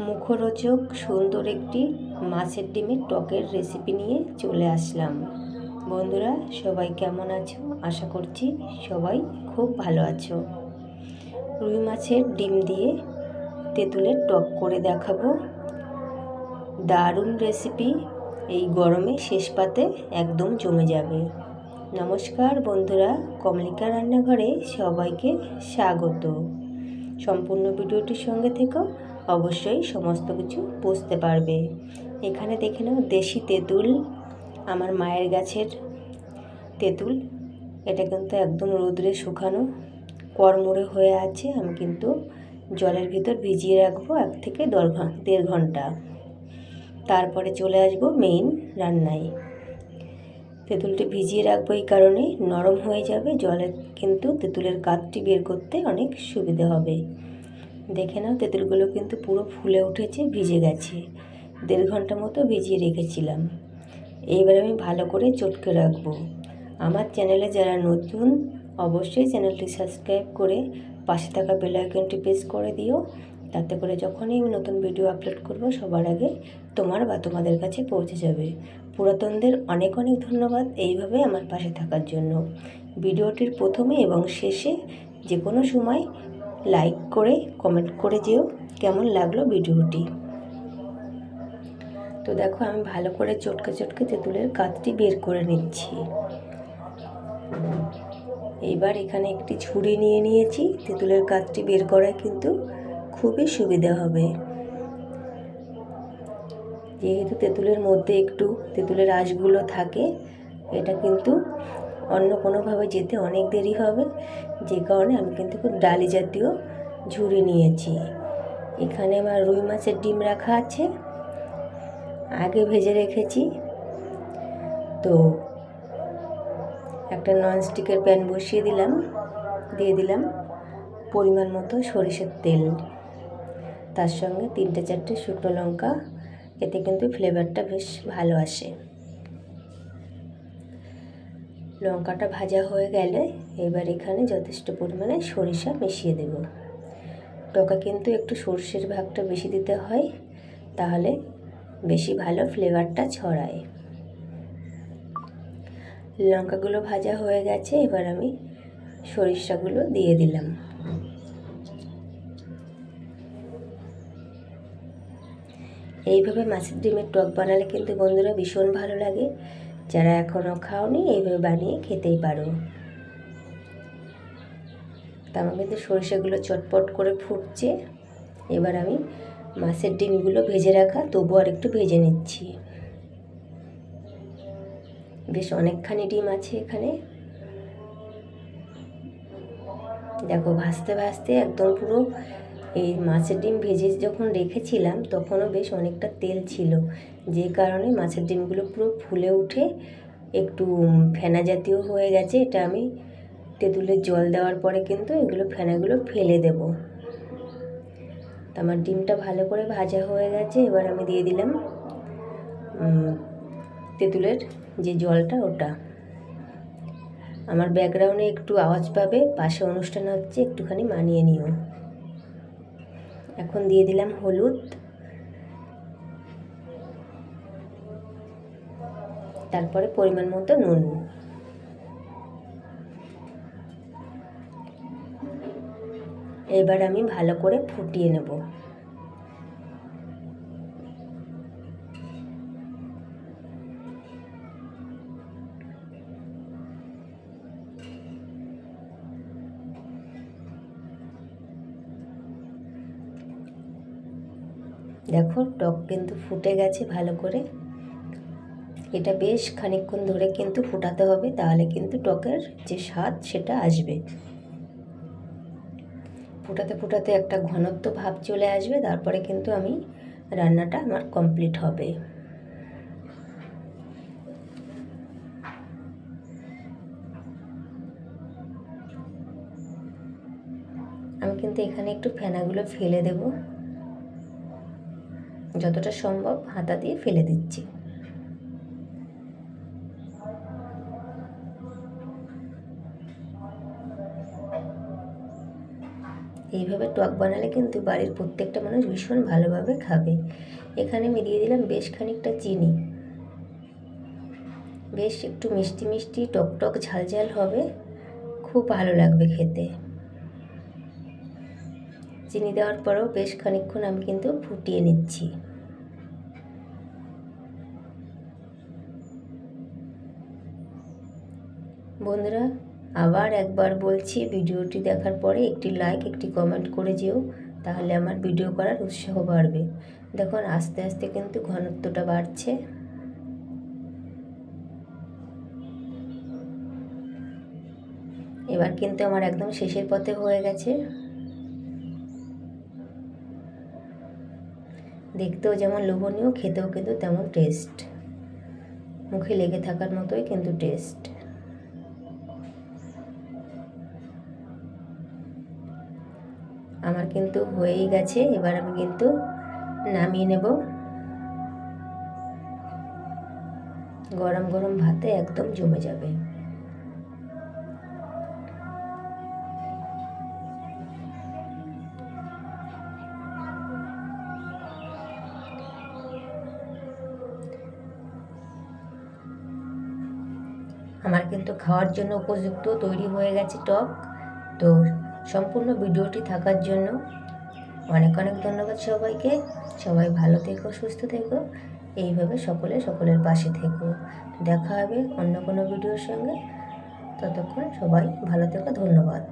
মুখরোচক সুন্দর একটি মাছের ডিমের টকের রেসিপি নিয়ে চলে আসলাম। বন্ধুরা, সবাই কেমন আছো? আশা করছি সবাই খুব ভালো আছো। রুই মাছের ডিম দিয়ে তেঁতুলের টক করে দেখাবো। দারুণ রেসিপি, এই গরমে শেষ পাতে একদম জমে যাবে। নমস্কার বন্ধুরা, কমলিকা রান্নাঘরে সবাইকে স্বাগত। সম্পূর্ণ ভিডিওটির সঙ্গে থেকেও অবশ্যই সমস্ত কিছু বুঝতে পারবে। এখানে দেখে নাও দেশি তেঁতুল, আমার মায়ের গাছের তেঁতুল। এটা কিন্তু একদম রোদ্রে শুকানো কড়মড়ে হয়ে আছে। আমি কিন্তু জলের ভিতর ভিজিয়ে রাখবো 1 থেকে 1.5 ঘন্টা। তারপরে চলে আসবো মেইন রান্নায়। তেঁতুলটি ভিজিয়ে রাখবো এই কারণে, নরম হয়ে যাবে, জলে কিন্তু তেঁতুলের কাঠটি বের করতে অনেক সুবিধা হবে। দেখে নাও তেঁতুলগুলো কিন্তু পুরো ফুলে উঠেছে, ভিজে গেছে। 1.5 ঘন্টা মতো ভিজিয়ে রেখেছিলাম। এইবার আমি ভালো করে চটকে রাখবো। আমার চ্যানেলে যারা নতুন, অবশ্যই চ্যানেলটি সাবস্ক্রাইব করে পাশে থাকা বেল আইকনটি প্রেস করে দিও। তাতে করে যখনই আমি নতুন ভিডিও আপলোড করব সবার আগে তোমার বা তোমাদের কাছে পৌঁছে যাবে। পুরাতনদের অনেক অনেক ধন্যবাদ এইভাবে আমার পাশে থাকার জন্য। ভিডিওটির প্রথমে এবং শেষে যে কোনো সময় লাইক করে কমেন্ট করে যেও কেমন লাগলো ভিডিওটি। তো দেখো, আমি ভালো করে চটকে চটকে তেঁতুলের কাঠটি বের করে নিচ্ছি। এইবার এখানে একটি ছুরি নিয়ে নিয়েছি। তেঁতুলের কাঠটি বের করায় কিন্তু খুবই সুবিধা হবে, যেহেতু তেঁতুলের মধ্যে একটু তেঁতুলের আঁশগুলো থাকে। এটা কিন্তু অন্য কোনোভাবে যেতে অনেক দেরি হবে, যে কারণে আমি কিন্তু খুব ডালি জাতীয় ঝুড়ি নিয়েছি। এখানে আমার রুই মাছের ডিম রাখা আছে, আগে ভেজে রেখেছি। তো একটা ননস্টিকের প্যান বসিয়ে দিলাম, দিয়ে দিলাম পরিমাণ মতো সরিষার তেল, তার সঙ্গে 3-4টে শুকনো লঙ্কা। এতে কিন্তু ফ্লেভারটা বেশ ভালো আসে। লঙ্কাটা ভাজা হয়ে গেলে এবার এখানে যথেষ্ট পরিমাণে সরিষা মিশিয়ে দেব। টকে কিন্তু একটু সর্ষের ভাগটা বেশি দিতে হয়, তাহলে বেশি ভালো ফ্লেভারটা ছড়ায়। লঙ্কাগুলো ভাজা হয়ে গেছে, এবার আমি সরিষাগুলো দিয়ে দিলাম। এইভাবে মাছের ডিমের টক বানালে কিন্তু বন্ধুরা ভীষণ ভালো লাগে। যারা এখনও খাওনি এইভাবে বানিয়ে খেতেই পারো। তা আমার কিন্তু সরিষাগুলো চটপট করে ফুটছে। এবার আমি মাছের ডিমগুলো ভেজে রাখা তবু আর একটু ভেজে নিচ্ছি। বেশ অনেকখানি ডিম আছে এখানে। দেখো, ভাজতে ভাজতে একদম পুরো এই মাছের ডিম ভেজে যখন রেখেছিলাম তখনও বেশ অনেকটা তেল ছিল, যে কারণে মাছের ডিমগুলো পুরো ফুলে উঠে একটু ফেনা জাতীয় হয়ে গেছে। এটা আমি তেঁতুলের জল দেওয়ার পরে কিন্তু এগুলো ফেনাগুলো ফেলে দেব। তো আমার ডিমটা ভালো করে ভাজা হয়ে গেছে। এবার আমি দিয়ে দিলাম তেঁতুলের যে জলটা, ওটা। আমার ব্যাকগ্রাউন্ডে একটু আওয়াজ পাবে, পাশে অনুষ্ঠান হচ্ছে, একটুখানি মানিয়ে নিও। এখন দিয়ে দিলাম হলুদ, তারপরে পরিমাণ মতো নুন। এবার আমি ভালো করে ফুটিয়ে নেব। দেখো, টক কিন্তু ফুটে গেছে ভালো করে। এটা বেশ খানিকক্ষণ ধরে কিন্তু ফোটাতে হবে, তাহলে কিন্তু টকের যে স্বাদ সেটা আসবে। ফোটাতে ফোটাতে একটা ঘনত্ব ভাব চলে আসবে, তারপরে কিন্তু আমি রান্নাটা আমার কমপ্লিট হবে। আমি কিন্তু এখানে একটু ফেনাগুলো ফেলে দেব, যতটা সম্ভব হাতা দিয়ে ফেলে দিচ্ছি। এইভাবে টক বানালে কিন্তু বাড়ির প্রত্যেকটা মানুষ ভীষণ ভালোভাবে খাবে। এখানে আমি দিয়ে দিলাম বেশ খানিকটা চিনি। বেশ একটু মিষ্টি মিষ্টি টক টক ঝাল ঝাল হবে, খুব ভালো লাগবে খেতে। চিনি দেওয়ার পরেও বেশ খানিকক্ষণ আমি কিন্তু ফুটিয়ে নিচ্ছি। বন্ধুরা, আবার একবার বলছি, ভিডিওটি দেখার পরে একটি লাইক একটি কমেন্ট করে যেও, তাহলে আমার ভিডিও করার উৎসাহ বাড়বে। দেখুন আস্তে আস্তে কিন্তু ঘনত্বটা বাড়ছে। এবার কিন্তু আমার একদম শেষের পথে হয়ে গেছে। দেখতেও যেমন লোভনীয়, খেতেও কিন্তু তেমন টেস্ট, মুখে লেগে থাকার মতোই কিন্তু টেস্ট। আমার কিন্তু হয়েই গেছে। এবার আমি কিন্তু নামিয়ে নেব। গরম গরম ভাতে একদম জমে যাবে। আমার কিন্তু খাওয়ার জন্য উপযুক্ত তৈরি হয়ে গেছে টক। তো সম্পূর্ণ ভিডিওটি থাকার জন্য অনেক অনেক ধন্যবাদ সবাইকে। সবাই ভালো থেকো, সুস্থ থেকো, এইভাবে সকলের পাশে থেকো। দেখা হবে অন্য কোনো ভিডিওর সঙ্গে। ততক্ষণ সবাই ভালো থেকো, ধন্যবাদ।